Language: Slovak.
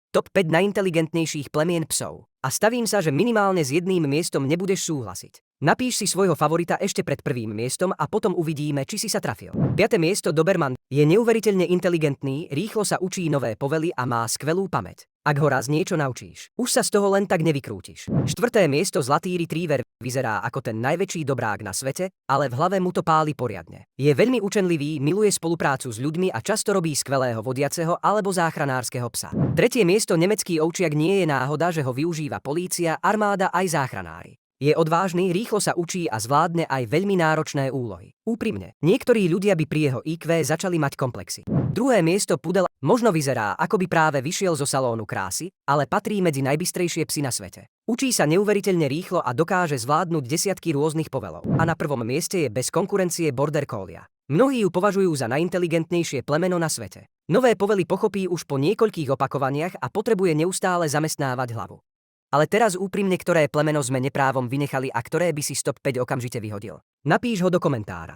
Top 5 najinteligentnejších plemien psov. A stavím sa, že minimálne s jedným miestom nebudeš súhlasiť. Napíš si svojho favorita ešte pred prvým miestom a potom uvidíme, či si sa trafil. 5. miesto Doberman je neuveriteľne inteligentný, rýchlo sa učí nové povely a má skvelú pamäť. Ak ho raz niečo naučíš, už sa z toho len tak nevykrútiš. 4. miesto Zlatý retriever vyzerá ako ten najväčší dobrák na svete, ale v hlave mu to páli poriadne. Je veľmi učenlivý, miluje spoluprácu s ľuďmi a často robí skvelého vodiaceho alebo záchranárskeho psa. 3. miesto Nemecký ovčiak nie je náhoda, že ho využíva polícia, armáda aj záchranári. Je odvážny, rýchlo sa učí a zvládne aj veľmi náročné úlohy. Úprimne, niektorí ľudia by pri jeho IQ začali mať komplexy. 2. miesto Pudel možno vyzerá, ako by práve vyšiel zo salónu krásy, ale patrí medzi najbystrejšie psy na svete. Učí sa neuveriteľne rýchlo a dokáže zvládnuť desiatky rôznych povelov. A na prvom mieste je bez konkurencie Border Collie. Mnohí ju považujú za najinteligentnejšie plemeno na svete. Nové povely pochopí už po niekoľkých opakovaniach a potrebuje neustále zamestnávať hlavu. Ale teraz úprimne, ktoré plemeno sme neprávom vynechali a ktoré by si z top 5 okamžite vyhodil? Napíš ho do komentára.